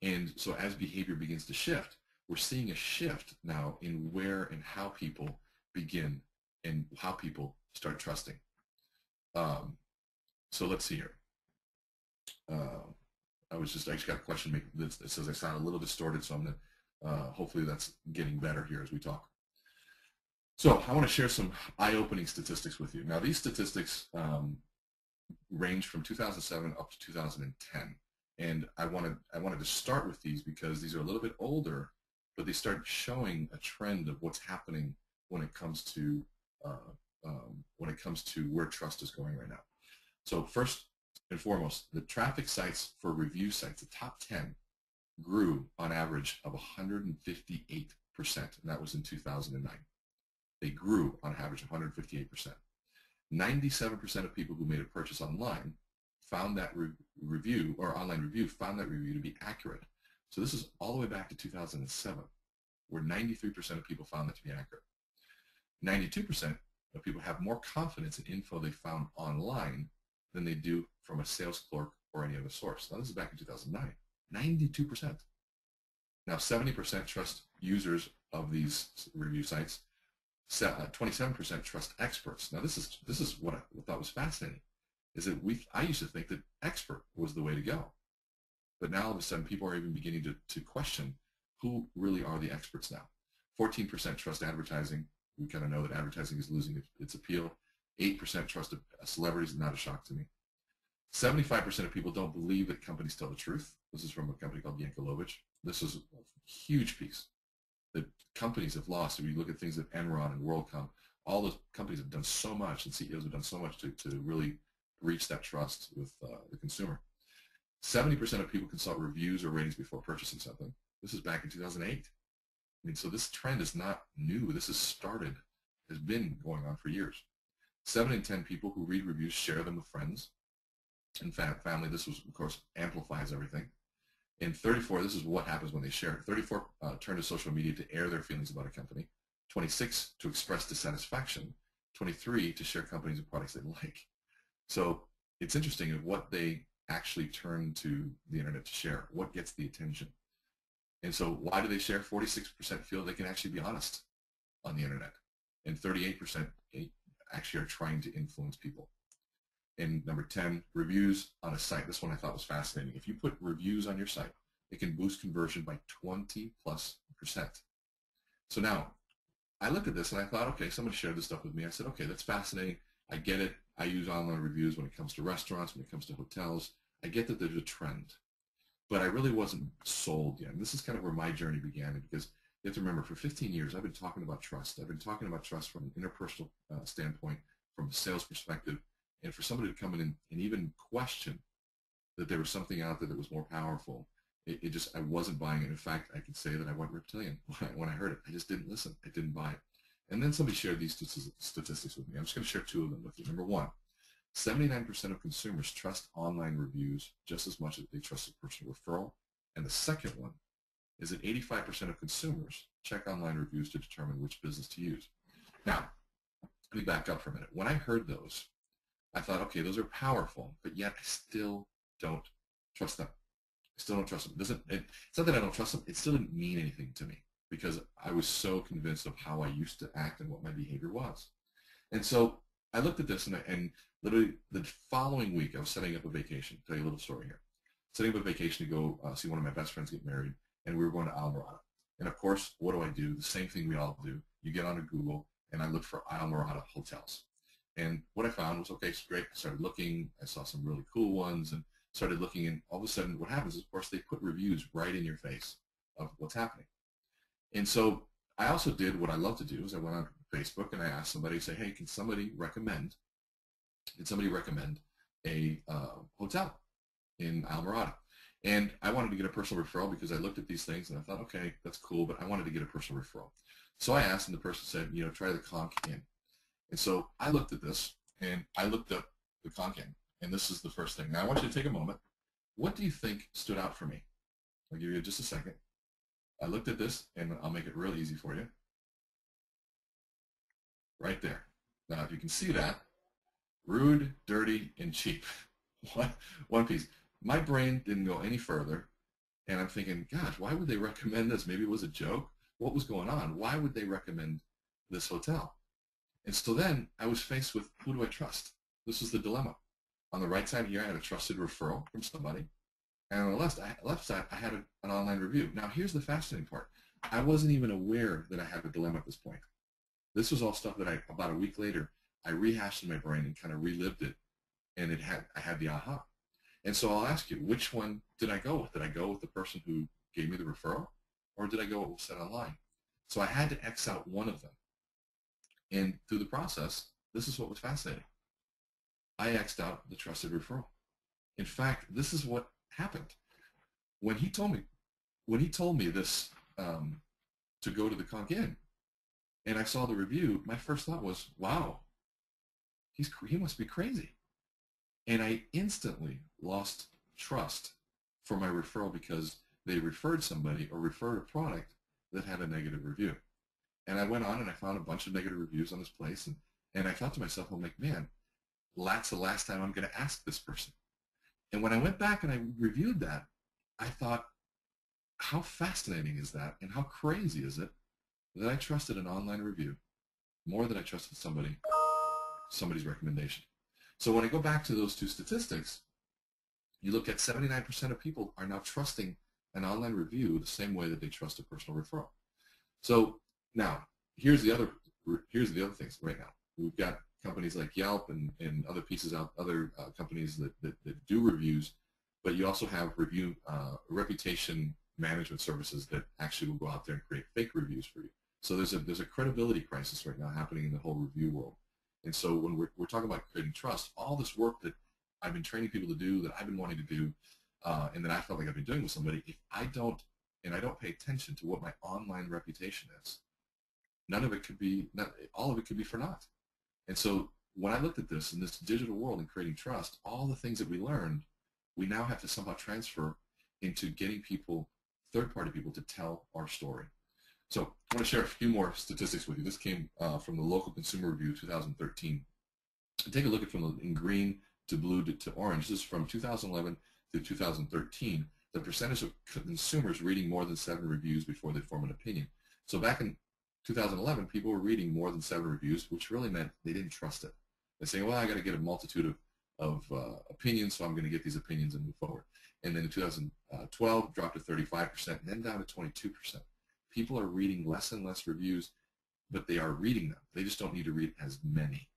And so as behavior begins to shift, we're seeing a shift now in where and how people begin and how people start trusting. So let's see here. I just got a question that says I sound a little distorted, so I'm gonna hopefully that's getting better here as we talk. So I want to share some eye-opening statistics with you. Now these statistics range from 2007 up to 2010, and I wanted to start with these because these are a little bit older, but they start showing a trend of what's happening when it comes to where trust is going right now. So first and foremost, the traffic sites for review sites, the top 10, grew on average of 158%, and that was in 2009. They grew on average 158%. 97% of people who made a purchase online found that review, or online review, found that review to be accurate. So this is all the way back to 2007, where 93% of people found that to be accurate. 92% of people have more confidence in info they found online than they do from a sales clerk or any other source. Now this is back in 2009. 92%. Now 70% trust users of these review sites. 27% trust experts. Now this is what I thought was fascinating, is that I used to think that expert was the way to go. But now all of a sudden people are even beginning to question who really are the experts now. 14% trust advertising. We kind of know that advertising is losing its appeal. 8% trust celebrities, not a shock to me. 75% of people don't believe that companies tell the truth. This is from a company called Yankelovich. This is a huge piece that companies have lost. If you look at things like Enron and WorldCom, all those companies have done so much, and CEOs have done so much to really reach that trust with the consumer. 70% of people consult reviews or ratings before purchasing something. This is back in 2008. I mean, so this trend is not new. This has been going on for years. 7 in 10 people who read reviews share them with friends and family. This was, of course, amplifies everything. And 34, this is what happens when they share it. 34 turn to social media to air their feelings about a company. 26 to express dissatisfaction. 23 to share companies and products they like. So it's interesting of what they actually turn to the internet to share, what gets the attention. And so why do they share? 46% feel they can actually be honest on the internet, and 38% actually are trying to influence people. And number 10, reviews on a site. This one I thought was fascinating. If you put reviews on your site, it can boost conversion by 20+%. So now, I looked at this and I thought, okay, someone shared this stuff with me. I said, okay, that's fascinating. I get it. I use online reviews when it comes to restaurants, when it comes to hotels. I get that there's a trend. But I really wasn't sold yet. And this is kind of where my journey began, because you have to remember, for 15 years, I've been talking about trust. I've been talking about trust from an interpersonal standpoint, from a sales perspective, and for somebody to come in and even question that there was something out there that was more powerful, I wasn't buying it. In fact, I can say that I went reptilian when I heard it. I just didn't listen. I didn't buy it. And then somebody shared these statistics with me. I'm just going to share 2 of them with you. Number 1, 79% of consumers trust online reviews just as much as they trust a personal referral. And the second one is that 85% of consumers check online reviews to determine which business to use. Now, let me back up for a minute. When I heard those, I thought, okay, those are powerful, but yet I still don't trust them. I still don't trust them. It's not that I don't trust them. It still didn't mean anything to me, because I was so convinced of how I used to act and what my behavior was. And so I looked at this, and literally the following week, I was setting up a vacation. I'll tell you a little story here. Setting up a vacation to go see one of my best friends get married, and we were going to Almirada. And of course, what do? The same thing we all do. You get onto Google, and I look for Almirada hotels. And what I found was, okay, it's great. I started looking. I saw some really cool ones and started looking, and all of a sudden what happens is, of course, they put reviews right in your face of what's happening. And so I also did what I love to do, is I went on Facebook and I asked somebody, say, hey, can somebody recommend a hotel in Almirada? And I wanted to get a personal referral, because I looked at these things and I thought, okay, that's cool, but I wanted to get a personal referral. So I asked, and the person said, try the Conch Inn. And so I looked at this, and I looked up the Conch Inn, and this is the first thing. Now I want you to take a moment. What do you think stood out for me? I'll give you just a second. I looked at this, and I'll make it real easy for you. Right there. Now, if you can see that, rude, dirty, and cheap. One piece. My brain didn't go any further, and I'm thinking, gosh, why would they recommend this? Maybe it was a joke. What was going on? Why would they recommend this hotel? And so then I was faced with, who do I trust? This was the dilemma. On the right side here, I had a trusted referral from somebody. And on the left side, I had an online review. Now, here's the fascinating part. I wasn't even aware that I had a dilemma at this point. This was all stuff that about a week later, I rehashed in my brain and kind of relived it, and I had the aha. And so I'll ask you, which one did I go with? Did I go with the person who gave me the referral, or did I go with what was said online? So I had to X out one of them. And through the process, this is what was fascinating. I X'd out the trusted referral. In fact, this is what happened. When he told me this, to go to the Conch Inn, and I saw the review, my first thought was, wow, he must be crazy. And I instantly lost trust for my referral, because they referred somebody or referred a product that had a negative review. And I went on and I found a bunch of negative reviews on this place, and I thought to myself, I'm like, man, that's the last time I'm going to ask this person. And when I went back and I reviewed that, I thought, how fascinating is that, and how crazy is it that I trusted an online review more than I trusted somebody's recommendation. So when I go back to those two statistics, you look at 79% of people are now trusting an online review the same way that they trust a personal referral. So now, here's the other things right now. We've got companies like Yelp and other companies that do reviews, but you also have reputation management services that actually will go out there and create fake reviews for you. So there's a credibility crisis right now happening in the whole review world. And so when we're talking about creating trust, all this work that I've been training people to do, that I've been wanting to do, and that I felt like I've been doing with somebody, if I don't pay attention to what my online reputation is, all of it could be for naught. And so when I looked at this in this digital world and creating trust, all the things that we learned, we now have to somehow transfer into getting people, third-party people, to tell our story. So I want to share a few more statistics with you. This came from the Local Consumer Review 2013. And take a look at in green to blue to orange. This is from 2011 to 2013, the percentage of consumers reading more than 7 reviews before they form an opinion. So back in 2011, people were reading more than 7 reviews, which really meant they didn't trust it. They're saying, well, I got to get a multitude of opinions, so I'm going to get these opinions and move forward. And then in 2012, dropped to 35%, and then down to 22%. People are reading less and less reviews, but they are reading them. They just don't need to read as many.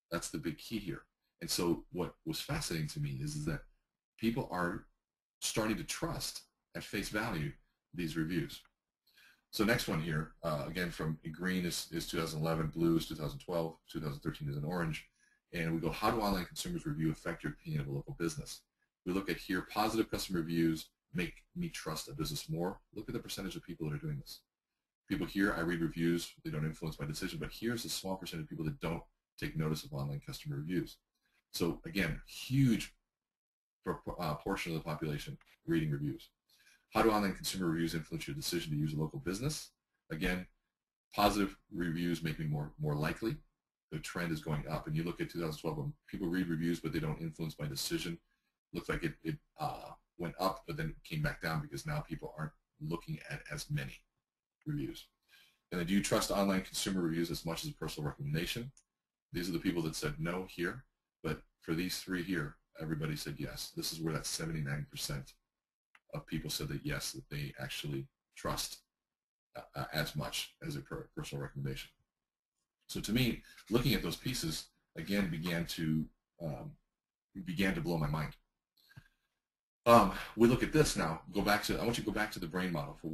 That's the big key here. And so what was fascinating to me is that people are starting to trust at face value these reviews. So next one here, again, from green is 2011, blue is 2012, 2013 is in orange. And we go, how do online consumers review affect your opinion of a local business? We look at here, positive customer reviews make me trust a business more. Look at the percentage of people that are doing this. People here, I read reviews, they don't influence my decision, but here's a small percentage of people that don't take notice of online customer reviews. So again, huge portion of the population reading reviews. How do online consumer reviews influence your decision to use a local business? Again, positive reviews make me more likely. The trend is going up. And you look at 2012, when people read reviews but they don't influence my decision, looks like it went up, but then it came back down because now people aren't looking at as many reviews. And then, do you trust online consumer reviews as much as a personal recommendation? These are the people that said no here, but for these 3 here, everybody said yes. This is where that 79% of people said that yes, that they actually trust as much as a personal recommendation. So to me, looking at those pieces, again, began to blow my mind. We look at this now. I want you to go back to the brain model for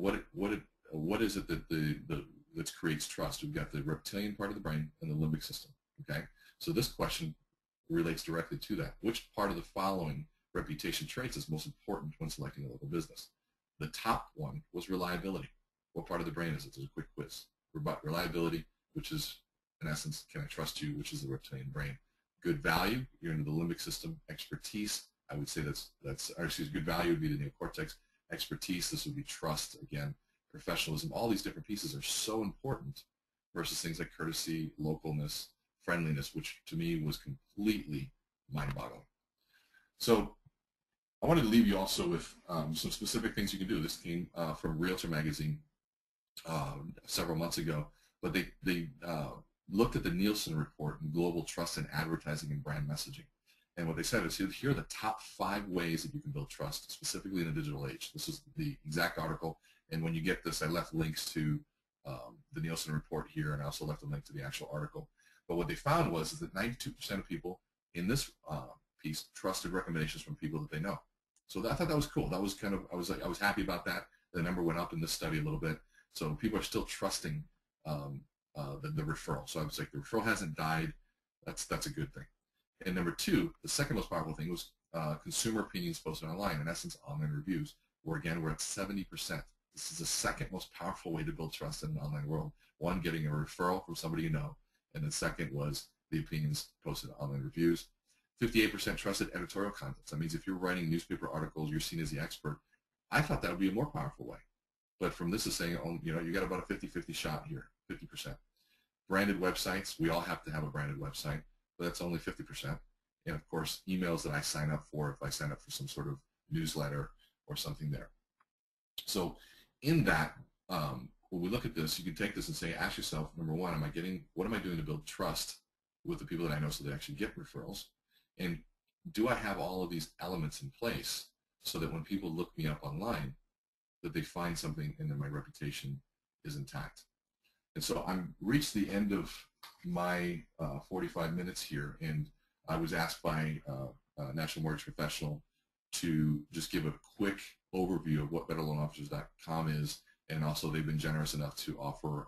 what is it that creates trust. We've got the reptilian part of the brain and the limbic system. Okay, so this question relates directly to that. Which part of the following reputation traits is most important when selecting a local business? The top one was reliability. What part of the brain is it? There's a quick quiz. Reliability, which is, in essence, can I trust you, which is the reptilian brain. Good value, you're into the limbic system. Expertise, I would say good value would be the neocortex. Expertise, this would be trust, again. Professionalism, all these different pieces are so important versus things like courtesy, localness, friendliness, which to me was completely mind-boggling. So I wanted to leave you also with some specific things you can do. This came from Realtor Magazine several months ago, but they looked at the Nielsen report in global trust in advertising and brand messaging. And what they said is, here are the top 5 ways that you can build trust, specifically in the digital age. This is the exact article. And when you get this, I left links to the Nielsen report here, and I also left a link to the actual article. But what they found was that 92% of people in this piece trusted recommendations from people that they know. So I thought that was cool. That was kind of, I was happy about that. The number went up in this study a little bit. So people are still trusting the referral. So I was like, the referral hasn't died. That's a good thing. And number 2, the second most powerful thing was consumer opinions posted online. In essence, online reviews. Where again, we're at 70%. This is the second most powerful way to build trust in an online world. One, getting a referral from somebody you know, and the second was the opinions posted in online reviews. 58% trusted editorial content. That means if you're writing newspaper articles, you're seen as the expert. I thought that would be a more powerful way. But from this is saying, you got about a 50-50 shot here, 50%. Branded websites, we all have to have a branded website, but that's only 50%. And of course, emails that I sign up for, if I sign up for some sort of newsletter or something there. So in that, when we look at this, you can take this and say, ask yourself, number 1, what am I doing to build trust with the people that I know so they actually get referrals? And do I have all of these elements in place so that when people look me up online, that they find something and that my reputation is intact? And so I'm reached the end of my 45 minutes here, and I was asked by National Mortgage Professional to just give a quick overview of what BetterLoanOfficers.com is, and also they've been generous enough to offer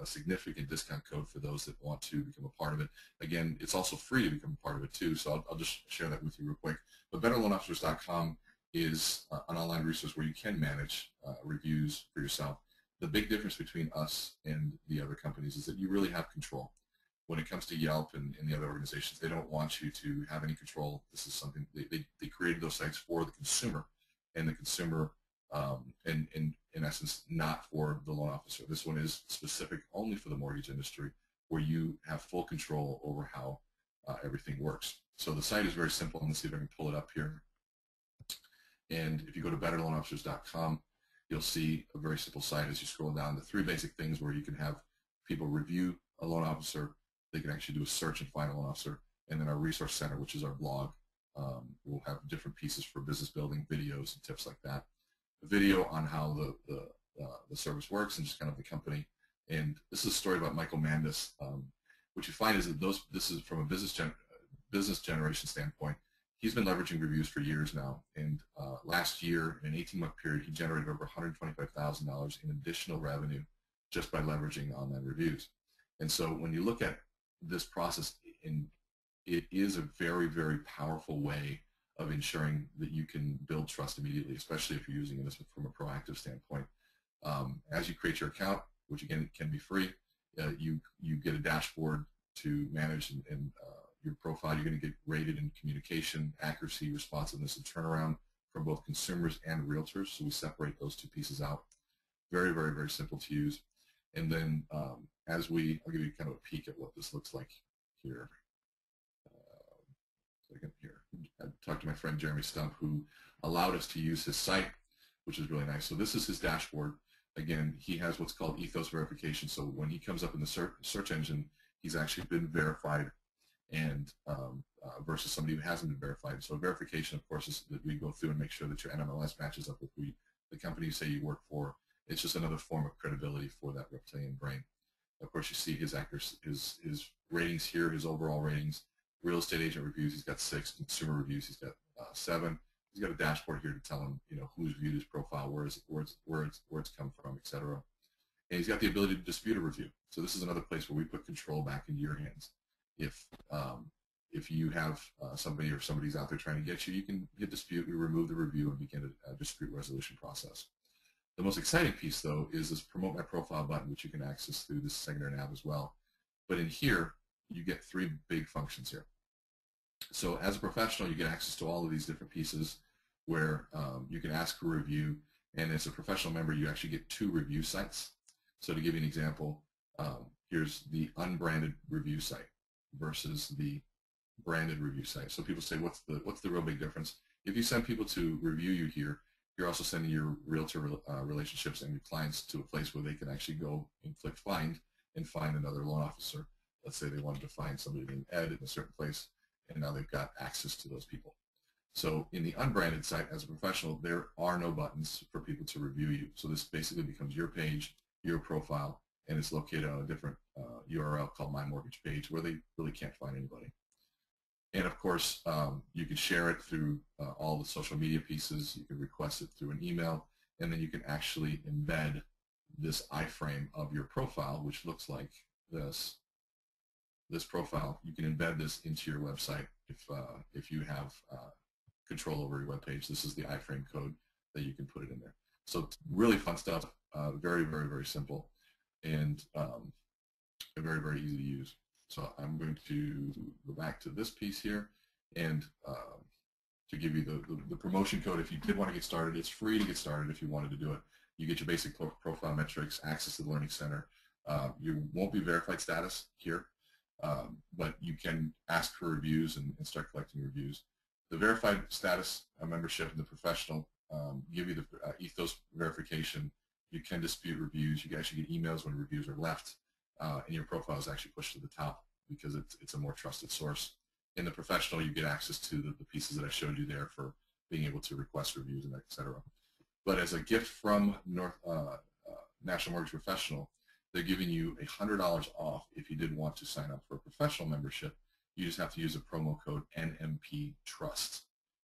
a significant discount code for those that want to become a part of it. Again, it's also free to become a part of it too, so I'll just share that with you real quick. But BetterLoanOfficers.com is an online resource where you can manage reviews for yourself. The big difference between us and the other companies is that you really have control. When it comes to Yelp and the other organizations, they don't want you to have any control. This is something they created those sites for the consumer, and the consumer, and in essence, not for the loan officer. This one is specific only for the mortgage industry, where you have full control over how everything works. So the site is very simple. Let's see if I can pull it up here. And if you go to BetterLoanOfficers.com, you'll see a very simple site as you scroll down. The three basic things where you can have people review a loan officer, they can actually do a search and find a loan officer, and then our resource center, which is our blog. We'll have different pieces for business building, videos, and tips like that. A video on how the service works and just kind of the company. And this is a story about Michael Mandis. What you find is that this is from a business generation standpoint. He's been leveraging reviews for years now, and last year, in an 18-month period, he generated over $125,000 in additional revenue just by leveraging online reviews. And so when you look at this process, it is a very, very powerful way of ensuring that you can build trust immediately, especially if you're using this from a proactive standpoint. As you create your account, which again can be free, you get a dashboard to manage and your profile. You're going to get rated in communication, accuracy, responsiveness, and turnaround from both consumers and realtors. So we separate those two pieces out. Very, very, very simple to use. And then I'll give you kind of a peek at what this looks like here. I talked to my friend Jeremy Stump, who allowed us to use his site, which is really nice. So this is his dashboard. Again, he has what's called ethos verification. So when he comes up in the search engine, he's actually been verified, and versus somebody who hasn't been verified. So verification, of course, is that we go through and make sure that your NMLS matches up with the company you say you work for. It's just another form of credibility for that reptilian brain. Of course, you see his ratings here, his overall ratings. Real estate agent reviews, he's got 6. Consumer reviews, he's got 7. He's got a dashboard here to tell him, who's viewed his profile, where it's come from, etc. And he's got the ability to dispute a review. So this is another place where we put control back into your hands. If you have somebody or somebody's out there trying to get you, you can hit dispute. We remove the review and begin a dispute resolution process. The most exciting piece, though, is this Promote My Profile button, which you can access through this secondary nav as well. But in here, you get 3 big functions here. So as a professional, you get access to all of these different pieces where you can ask for a review, and as a professional member, you actually get 2 review sites. So to give you an example, here's the unbranded review site versus the branded review site. So people say, what's the real big difference? If you send people to review you here, you're also sending your realtor relationships and your clients to a place where they can actually go and click find and find another loan officer. Let's say they wanted to find somebody named Ed in a certain place, and now they've got access to those people. So in the unbranded site, as a professional, there are no buttons for people to review you. So this basically becomes your page, your profile, and it's located on a different URL called My Mortgage Page, where they really can't find anybody. And of course, you can share it through all the social media pieces. You can request it through an email, and then you can actually embed this iframe of your profile, which looks like this. This profile, you can embed this into your website if you have control over your web page. This is the iframe code that you can put it in there. So really fun stuff. Very, very, very simple, and very, very easy to use. So I'm going to go back to this piece here, and to give you the promotion code. If you did want to get started, it's free to get started if you wanted to do it. You get your basic profile metrics, access to the Learning Center. You won't be verified status here, but you can ask for reviews and start collecting reviews. The verified status membership and the professional give you the ethos verification. You can dispute reviews. You can actually get emails when reviews are left, and your profile is actually pushed to the top because it's a more trusted source. In the professional, you get access to the pieces that I showed you there for being able to request reviews and et cetera. But as a gift from National Mortgage Professional, they're giving you $100 off if you did want to sign up for a professional membership. You just have to use a promo code NMP Trust,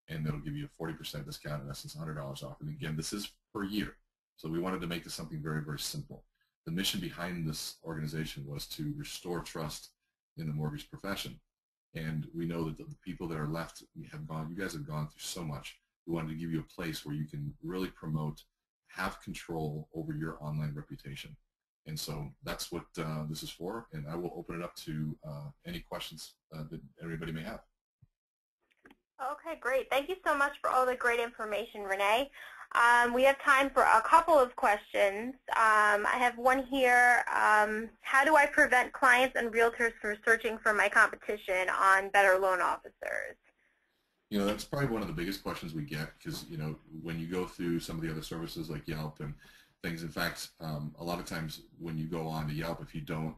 and it'll give you a 40% discount, in essence $100 off. And again, this is per year. So we wanted to make this something very, very simple. The mission behind this organization was to restore trust in the mortgage profession. And we know that the people that are left have gone, you guys have gone through so much. We wanted to give you a place where you can really promote, have control over your online reputation. And so that's what this is for, and I will open it up to any questions that everybody may have. Okay, great. Thank you so much for all the great information, Renee. We have time for a couple of questions. I have one here. How do I prevent clients and realtors from searching for my competition on Better Loan Officers? You know, that's probably one of the biggest questions we get, because, you know, when you go through some of the other services like Yelp and things, in fact, a lot of times when you go on to Yelp, if you don't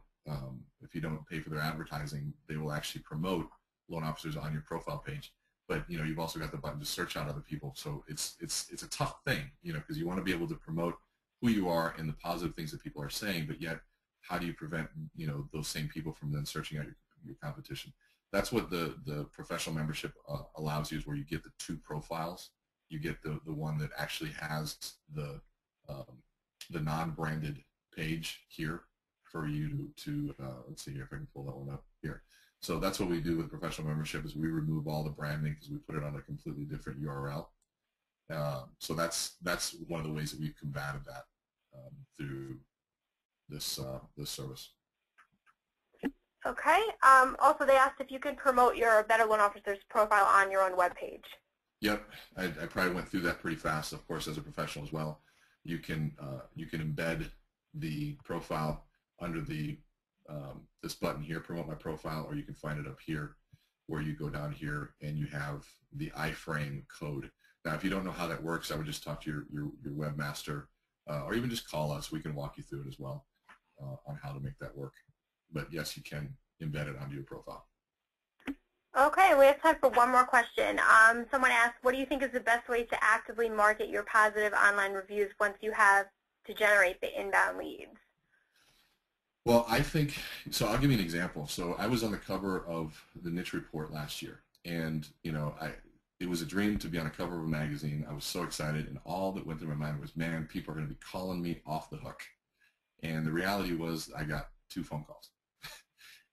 pay for their advertising, they will actually promote loan officers on your profile page. But, you know, you've also got the button to search out other people. So it's a tough thing, you know, because you want to be able to promote who you are and the positive things that people are saying, but yet how do you prevent, you know, those same people from then searching out your competition? That's what the professional membership allows you, is where you get the two profiles. You get the one that actually has the non-branded page here for you to let's see here if I can pull that one up here. So that's what we do with professional membership, is we remove all the branding because we put it on a completely different URL. So that's one of the ways that we've combated that through this service. Okay. Also, they asked if you could promote your Better Loan Officers profile on your own webpage. Yep, I probably went through that pretty fast. Of course, as a professional as well, you can embed the profile under the this button here, promote my profile, or you can find it up here, where you go down here and you have the iframe code. Now, if you don't know how that works, I would just talk to your webmaster, or even just call us. We can walk you through it as well on how to make that work. But yes, you can embed it onto your profile. Okay, we have time for one more question. Someone asked, what do you think is the best way to actively market your positive online reviews once you have to generate the inbound leads? Well, I think, so I'll give you an example. So I was on the cover of the Niche Report last year, and, you know, it was a dream to be on a cover of a magazine. I was so excited, and all that went through my mind was, man, people are going to be calling me off the hook. And the reality was I got 2 phone calls.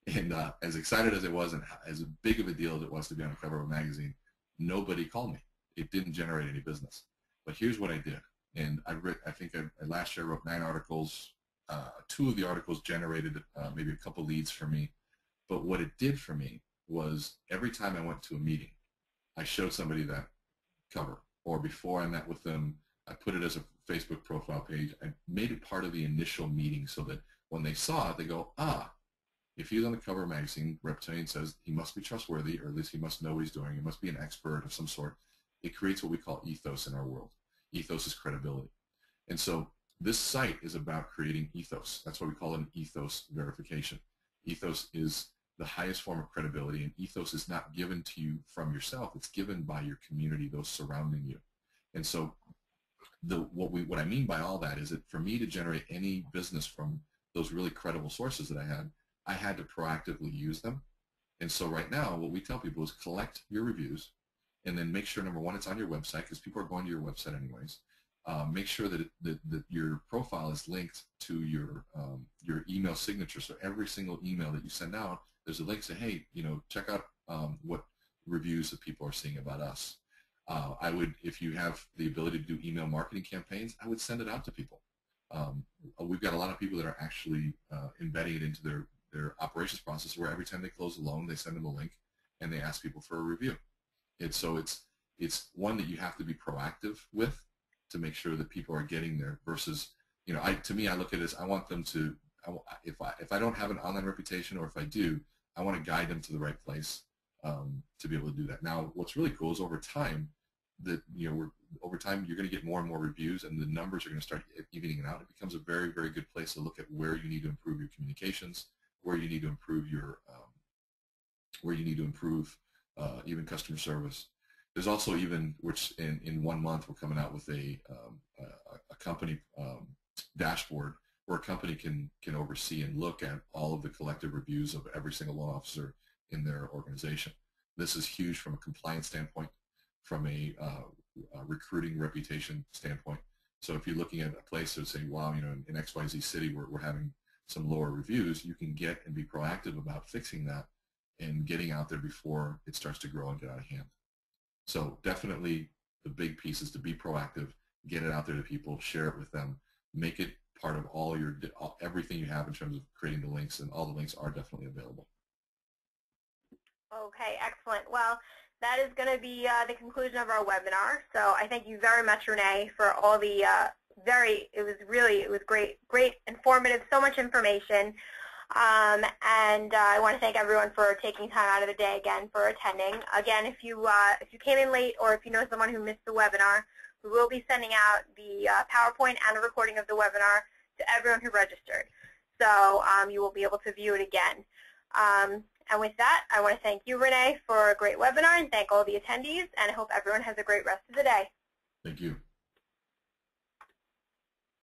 And as excited as it was, and as big of a deal as it was to be on the cover of a magazine, nobody called me. It didn't generate any business. But here's what I did. And I think last year I wrote 9 articles. 2 of the articles generated maybe a couple leads for me. But what it did for me was every time I went to a meeting, I showed somebody that cover. Or before I met with them, I put it as a Facebook profile page. I made it part of the initial meeting so that when they saw it, they go, ah, if he's on the cover of a magazine, Reptilian says he must be trustworthy, or at least he must know what he's doing. He must be an expert of some sort. It creates what we call ethos in our world. Ethos is credibility. And so this site is about creating ethos. That's why we call it an ethos verification. Ethos is the highest form of credibility, and ethos is not given to you from yourself. It's given by your community, those surrounding you. And so what I mean by all that is that for me to generate any business from those really credible sources that I had to proactively use them. And so right now, what we tell people is collect your reviews, and then make sure, number one, it's on your website, because people are going to your website anyways. Make sure that your profile is linked to your email signature. So every single email that you send out, there's a link saying, hey, you know, check out what reviews that people are seeing about us. I would, if you have the ability to do email marketing campaigns, I would send it out to people. We've got a lot of people that are actually embedding it into their operations process, where every time they close a loan, they send them a link and they ask people for a review. And so it's one that you have to be proactive with to make sure that people are getting there, versus, you know, to me, I look at it as I want them to, if I don't have an online reputation, or if I do, I want to guide them to the right place to be able to do that. Now, what's really cool is over time, over time you're going to get more and more reviews, and the numbers are going to start evening it out. It becomes a very, very good place to look at where you need to improve your communications, where you need to improve your, even customer service. There's also even, which in 1 month we're coming out with a company dashboard where a company can oversee and look at all of the collective reviews of every single loan officer in their organization. This is huge from a compliance standpoint, from a recruiting reputation standpoint. So if you're looking at a place that say, wow, in XYZ city we're having some lower reviews, you can get and be proactive about fixing that and getting out there before it starts to grow and get out of hand. So definitely the big piece is to be proactive, get it out there to people, share it with them, make it part of everything you have in terms of creating the links, and all the links are definitely available. Okay, excellent. Well, that is going to be the conclusion of our webinar. So I thank you very much, Renee, for all the it was great, informative, so much information. And I want to thank everyone for taking time out of the day again for attending. Again, if you came in late or if you know someone who missed the webinar, we will be sending out the PowerPoint and a recording of the webinar to everyone who registered. So you will be able to view it again. And with that, I want to thank you, Renee, for a great webinar, and thank all the attendees, and I hope everyone has a great rest of the day. Thank you.